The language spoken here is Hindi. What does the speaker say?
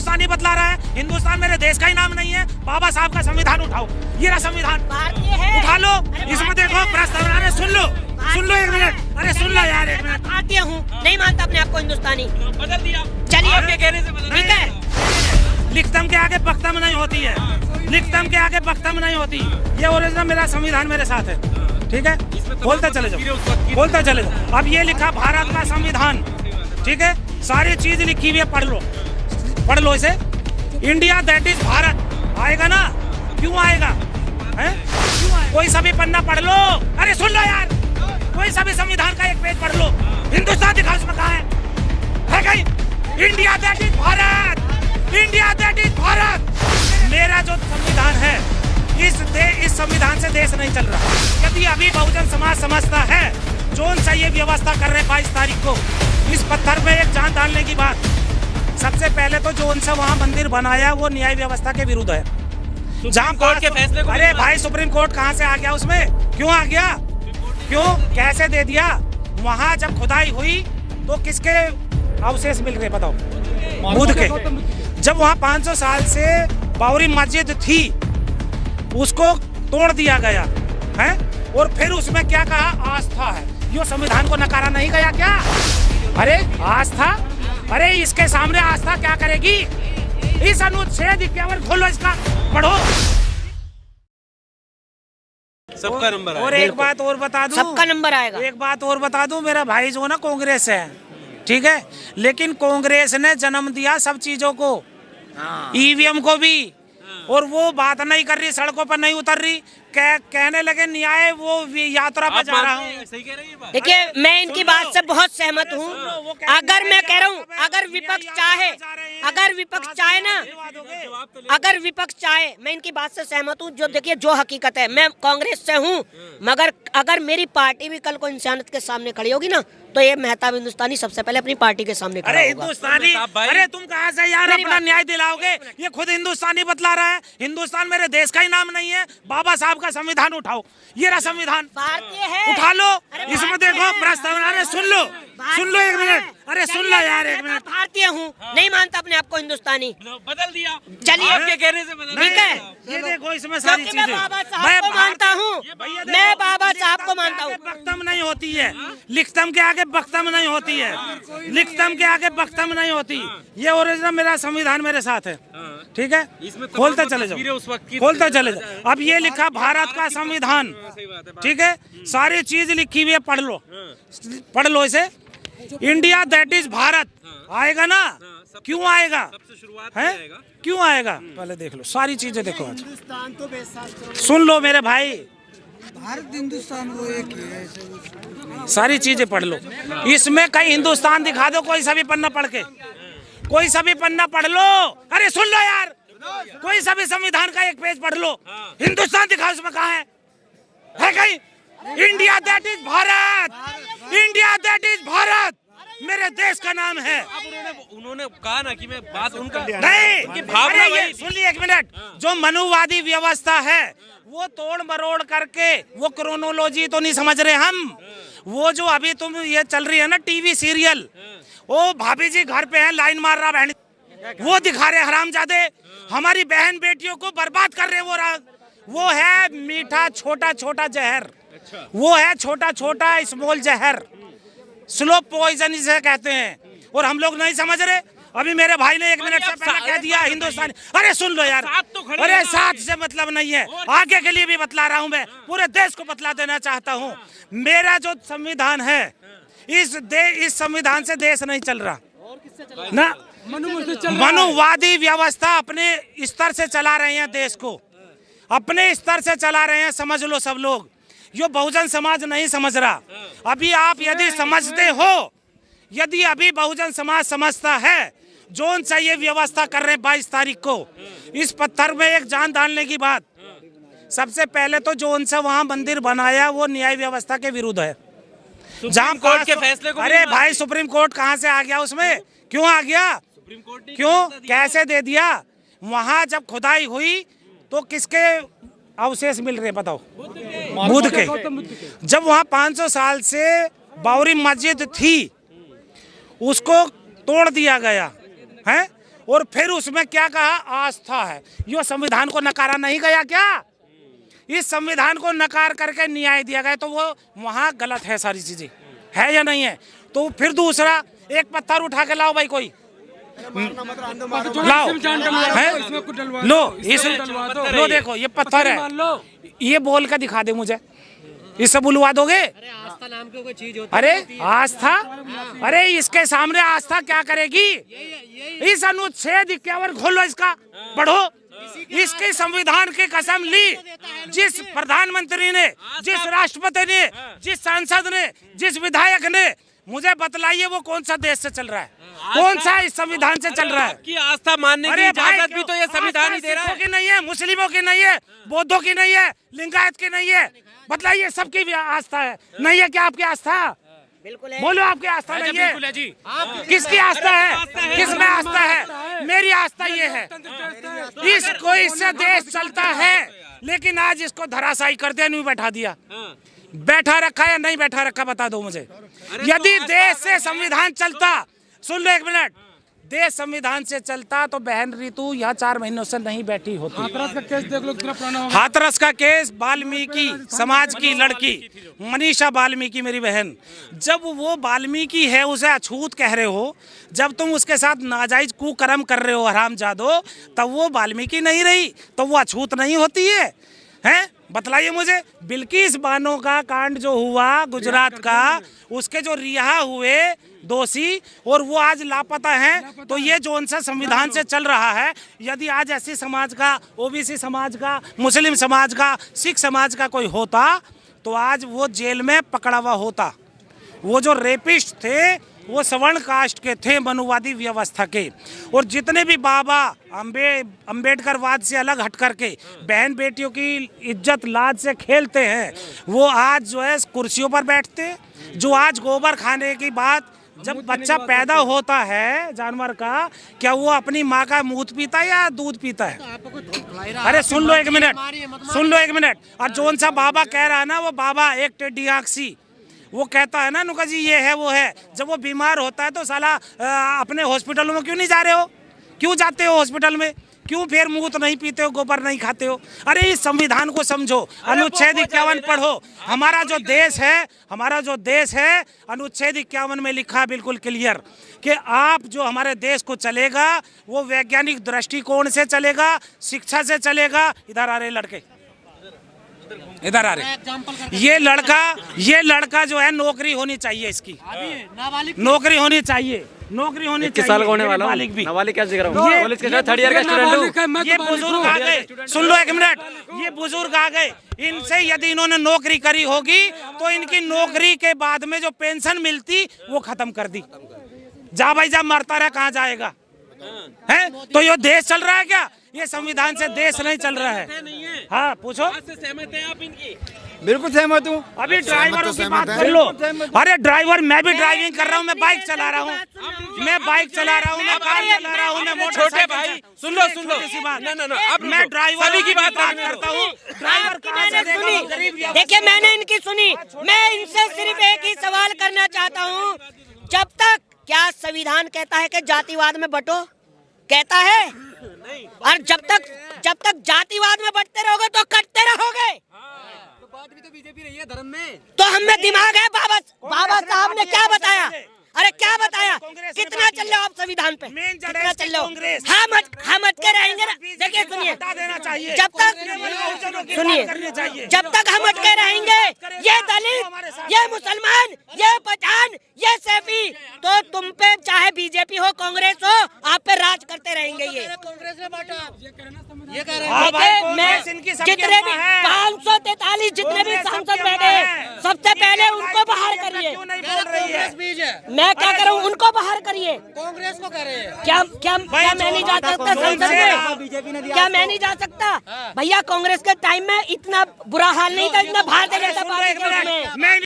हिंदुस्तानी बतला रहा है। हिंदुस्तान मेरे देश का ही नाम नहीं है। बाबा साहब का संविधान उठाओ, ये रहा संविधान, उठा लो, इसमें देखो प्रस्तावना। अरे सुन लो एक मिनट, अरे सुन लो यार एक मिनट। भारतीय हूँ, नहीं मानता अपने आप को हिंदुस्तानी, बदल दिया। चलिए आपके कहने से बदल ठीक है। लिखतम के आगे बख्तम नहीं होती है, लिखतम के आगे बख्तम नहीं होती। ये ओरिजिनल मेरा संविधान मेरे साथ है, ठीक है। बोलते चले जाओ, बोलते चले जाओ। अब ये लिखा भारत का संविधान, ठीक है, सारी चीज लिखी हुई है, पढ़ लो इसे। इंडिया दैट इज भारत आएगा ना, क्यों आएगा है? कोई सभी पन्ना पढ़ लो। अरे सुन लो यार, कोई सभी संविधान का एक पेज पढ़ लो। हिंदुस्तान दिखाओ, उसमें कहाँ है कहीं? India that is Bharat, India that is Bharat. मेरा जो संविधान है, इस संविधान से देश नहीं चल रहा। यदि अभी बहुजन समाज समझता है जोन से ये व्यवस्था कर रहे 22 तारीख को, इस पत्थर में एक जान डालने की बात। सबसे पहले तो जो उनसे वहाँ मंदिर बनाया वो न्याय व्यवस्था के विरुद्ध है। सुप्रीम कोर्ट के फैसले को, अरे भाई सुप्रीम कोर्ट कहाँ से आ गया उसमें? क्यों आ गया? क्यों कैसे दे दिया? वहाँ जब खुदाई हुई तो किसके अवशेष मिल रहे बताओ? बुद्ध के। जब वहाँ 500 साल से बाबरी मस्जिद थी, उसको तोड़ दिया गया है, और फिर उसमें क्या कहा? आस्था है। यो संविधान को नकारा नहीं गया क्या? अरे आस्था, अरे इसके सामने आस्था क्या करेगी? इस अनुच्छेद 51 खोलो, इसका पढ़ो। सबका नंबर और एक बात और बता दूं, सबका नंबर आएगा। एक बात और बता दूं, मेरा भाई जो ना कांग्रेस है, ठीक है, लेकिन कांग्रेस ने जन्म दिया सब चीजों को, ईवीएम को भी, और वो बात नहीं कर रही, सड़कों पर नहीं उतर रही, कहने लगे न्याय वो यात्रा पर जा रहा हूँ। देखिए मैं इनकी बात से बहुत सहमत हूँ। अगर मैं कह रहा हूँ, अगर विपक्ष चाहे ना, अगर विपक्ष चाहे, मैं इनकी बात से सहमत हूँ। जो देखिए जो हकीकत है, मैं कांग्रेस से हूँ, मगर अगर मेरी पार्टी भी कल को इंसानियत के सामने खड़ी होगी ना, तो ये मेहताब हिंदुस्तानी सबसे पहले अपनी पार्टी के सामने खड़ा होगा। हिंदुस्तानी, अरे तुम कहाँ से यार अपना न्याय दिलाओगे? ये खुद हिंदुस्तानी बतला रहा है। हिंदुस्तान मेरे देश का ही नाम नहीं है। बाबा साहब का संविधान उठाओ, ये रहा संविधान, भारतीय है, उठा लो, इसमें देखो प्रस्तावना। अरे सुन लो एक मिनट, अरे सुन लो यार एक मिनट। भारतीय हूँ, नहीं मानता अपने आप को हिंदुस्तानी, बदल दिया। चलिए आपके कहने से बदल ठीक है। ये देखो इसमें सारी क्योंकि मैं चीजें, बाबा साहब को मानता हूँ, मैं बाबा साहब को मानता हूँ। बख्तम नहीं होती है, लिखतम के आगे बख्तम नहीं होती है, लिखतम के आगे बख्तम नहीं होती। ये ओरिजिनल मेरा संविधान मेरे साथ है, ठीक है। खोलते चले जाओ, खोलते चले जाओ। अब ये लिखा भारत का संविधान, ठीक है, सारी चीज लिखी हुई है, पढ़ लो इसे। इंडिया दैट इज भारत आएगा ना, क्यों आएगा है? क्यों आएगा? पहले देख लो, सारी चीजें देखो। आज सुन लो मेरे भाई, भारत हिंदुस्तान वो एक ही है। सारी चीजें पढ़ लो। इसमें कहीं हिंदुस्तान दिखा दो, कोई सभी पन्ना पढ़ के, कोई सभी पन्ना पढ़ लो। अरे सुन लो यार, कोई सभी संविधान का एक पेज पढ़ लो। हिंदुस्तान दिखाओ, उसमें कहाँ है कहीं? India that is Bharat, India that is Bharat मेरे देश का नाम है। उन्होंने कहा ना कि मैं बात उनका नहीं, भावना ये सुन ली एक मिनट। जो मनुवादी व्यवस्था है वो तोड़ मरोड़ करके, वो क्रोनोलॉजी तो नहीं समझ रहे हम। वो जो अभी तुम ये चल रही है ना टीवी सीरियल, वो भाभी जी घर पे है, लाइन मार रहा बहन, वो दिखा रहे हरामजादे, हमारी बहन बेटियों को बर्बाद कर रहे। वो है मीठा छोटा छोटा जहर, वो है छोटा छोटा स्मॉल जहर, स्लो पॉइजन इसे कहते हैं, और हम लोग नहीं समझ रहे। अभी मेरे भाई ने 1 मिनट से पहले कह दिया हिंदुस्तानी। अरे सुन लो यार, अरे साथ से मतलब नहीं है, आगे के लिए भी बतला रहा हूँ, मैं पूरे देश को बतला देना चाहता हूँ। मेरा जो संविधान है, इस संविधान से देश नहीं चल रहा ना। मनुवादी व्यवस्था अपने स्तर से चला रहे हैं देश को, अपने स्तर से चला रहे हैं, समझ लो सब लोग। यो बहुजन समाज नहीं समझ रहा। अभी आप यदि समझते हो, यदि अभी बहुजन समाज समझता है जोन से ये व्यवस्था कर रहे 22 तारीख को, इस पत्थर में एक जान डालने की बात। सबसे पहले तो जो उनसे वहाँ मंदिर बनाया वो न्याय व्यवस्था के विरुद्ध है। सुप्रीम कोर्ट के फैसले को, अरे भाई सुप्रीम कोर्ट कहाँ से आ गया उसमें? क्यों आ गया? सुप्रीम कोर्ट ने क्यों कैसे दे दिया? वहाँ जब खुदाई हुई तो किसके अवशेष मिल रहे बताओ? बुद्ध के। जब वहाँ 500 साल से बाबरी मस्जिद थी, उसको तोड़ दिया गया है, और फिर उसमें क्या कहा, आस्था है। यो संविधान को नकारा नहीं गया क्या? इस संविधान को नकार करके न्याय दिया गया, तो वो वहाँ गलत है, सारी चीजें है या नहीं है? तो फिर दूसरा, एक पत्थर उठा के लाओ भाई, कोई लाओ, लो देखो ये पत्थर है, ये बोल के दिखा दे मुझे, इससे बुलवा दोगे? आस्था नाम की कोई चीज होती अरे आस्था, अरे इसके सामने आस्था क्या करेगी? इस अनुच्छेद 51 खोलो, इसका पढ़ो, इसके संविधान की कसम ली। जिस प्रधानमंत्री ने, जिस राष्ट्रपति ने, जिस सांसद ने, जिस विधायक ने, मुझे बतलाइए वो कौन सा देश से चल रहा है, कौन सा इस संविधान से चल रहा है? आपकी आस्था मानने की इजाजत भी तो ये संविधान ही दे रहा है। की नहीं है, मुस्लिमों की नहीं है, बौद्धों की नहीं है, लिंगायत की नहीं है, बतलाइए, सबकी भी आस्था है। नहीं है क्या आपकी आस्था? बिल्कुल है। बोलो, आपकी आस्था नहीं है? जी, किसकी आस्था है? किसमें आस्था है? मेरी आस्था ये है, इसको, इससे देश चलता है, लेकिन आज इसको धराशायी कर दिया, नहीं बैठा दिया। बैठा रखा या नहीं बैठा रखा बता दो मुझे। यदि देश से संविधान चलता, सुन लो एक मिनट, देश संविधान से चलता तो बहन रितु यहाँ 4 महीनों से नहीं बैठी होती। हाथरस का केस देख लो, कितना पुराना हो गया। हाथरस का केस, वाल्मीकि समाज की लड़की मनीषा वाल्मीकि, मेरी बहन, जब वो वाल्मीकि है उसे अछूत कह रहे हो, जब तुम उसके साथ नाजायज कुकर्म कर रहे हो हरामजादो, तब वो वाल्मीकि नहीं रही, तो वो अछूत नहीं होती है? हैं, बतलाइए मुझे। बिल्किस बानो का कांड जो हुआ गुजरात का, उसके जो रिहा हुए दोषी और वो आज लापता हैं, तो ये जो उनसे संविधान से चल रहा है, यदि आज एससी समाज का, ओबीसी समाज का, मुस्लिम समाज का, सिख समाज का कोई होता, तो आज वो जेल में पकड़ा हुआ होता। वो जो रेपिस्ट थे वो सवर्ण कास्ट के थे, मनुवादी व्यवस्था के, और जितने भी बाबा अम्बेडकरवाद से अलग हट करके बहन बेटियों की इज्जत लाज से खेलते हैं, वो आज जो है कुर्सियों पर बैठते। जो आज गोबर खाने की बात, जब बच्चा पैदा होता है जानवर का, क्या वो अपनी माँ का मूत्र पीता है या दूध पीता है? अरे सुन लो एक मिनट, सुन लो एक मिनट। और जोन सा बाबा कह रहा है ना, वो बाबा एक टेढ़ी आँख सी, वो कहता है ना नुका जी ये है वो है, जब वो बीमार होता है तो साला अपने हॉस्पिटलों में क्यों नहीं जा रहे हो? क्यों जाते हो हॉस्पिटल में? क्यों फिर मूत नहीं पीते हो, गोबर नहीं खाते हो? अरे इस संविधान को समझो, अनुच्छेद 51 पढ़ो। हमारा जो देश है, हमारा जो देश है, अनुच्छेद 51 में लिखा है बिल्कुल क्लियर कि आप जो हमारे देश को चलेगा वो वैज्ञानिक दृष्टिकोण से चलेगा, शिक्षा से चलेगा। इधर आ रहे लड़के, इधर आ रहे। ये लड़का जो है, नौकरी होनी चाहिए इसकी, नौकरी होनी चाहिए, नौकरी होनी चाहिए। साल होने वाला नाबालिग क्या जिक्र कॉलेज के 3rd ईयर का स्टूडेंट हूं। ये बुजुर्ग आ गए, सुन लो एक मिनट, ये बुजुर्ग आ गए, इनसे यदि इन्होंने नौकरी करी होगी तो इनकी नौकरी के बाद में जो पेंशन मिलती वो खत्म कर दी। जा भाई जा, मरता रहा, कहाँ जाएगा? है तो ये देश चल रहा है क्या? ये संविधान से देश नहीं चल रहा है। हाँ पूछो, सहमत है आप इनकी? बिल्कुल सहमत हूँ। अभी ड्राइवरों की बात कर लो। अरे ड्राइवर, मैं भी ड्राइविंग कर रहा हूँ, मैं बाइक चला रहा हूँ, मैं बाइक चला रहा हूँ, मैं कार चला रहा हूँ, मैं मोटरसाइकिल। भाई सुन लो, सुन लो, अब मैं ड्राइवर की बात करता हूँ। ड्राइवर सुनी, देखिए मैंने इनकी सुनी, मैं इनसे सिर्फ एक ही सवाल करना चाहता हूँ, जब तक, क्या संविधान कहता है कि जातिवाद में बंटो? कहता है? और जब तक जातिवाद में बंटते रहोगे तो कटते रहोगे। बात भी तो बीजेपी रही है धर्म में, तो हम में दिमाग है। बाबा साहब ने क्या बताया? अरे क्या बताया? कितना चल रहे हो आप संविधान पे? कितना चल रहे हो? हम अटके रहेंगे ना। देखिए सुनिए, जब तक हम अटके रहेंगे, ये दलित, ये मुसलमान, ये पठान, ये सैफी, तो तुम पे चाहे बीजेपी हो, कांग्रेस हो, आप पे राज करते रहेंगे। ये कांग्रेस ने बांटा, ये कह रहे हैं। मैं जितने भी 543 जितने भी सांसद बैठे, सबसे पहले उनको बाहर करिए। मैं क्या करूं, उनको बाहर करिए। कांग्रेस को कह रहे हैं। क्या मैं नहीं जा सकता संसद में? क्या मैं नहीं जा सकता? भैया कांग्रेस के टाइम में इतना बुरा हाल नहीं था, इतना भारतीय जनता पार्टी में।